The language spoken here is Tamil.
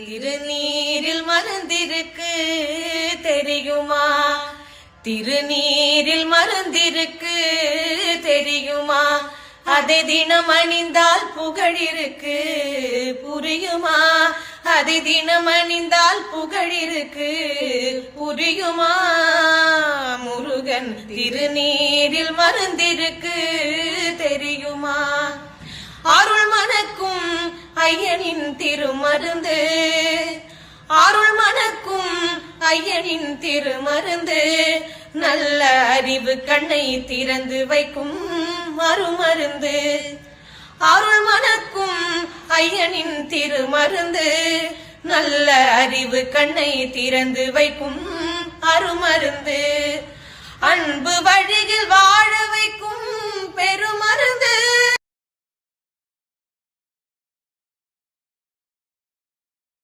திருநீரில் மருந்திருக்கு தெரியுமா? திருநீரில் மருந்திருக்கு தெரியுமா? அதை தினம் அணிந்தால் புகழிருக்கு புரியுமா? அதை தினம் அணிந்தால் புகழிருக்கு புரியுமா? முருகன் திருநீரில் மருந்திருக்கு தெரியுமா? அருள் மணக்கும் ஐயனின் திருமருந்து, அருள் மணக்கும் ஐயனின் திருமருந்து, நல்ல அறிவு கண்ணை திறந்து வைக்கும் மறுமருந்து. அருள் மணக்கும் ஐயனின் திருமருந்து, நல்ல அறிவு கண்ணை திறந்து வைக்கும் அருமருந்து. அன்பு வழியில் வாழ வைக்கும் பெரும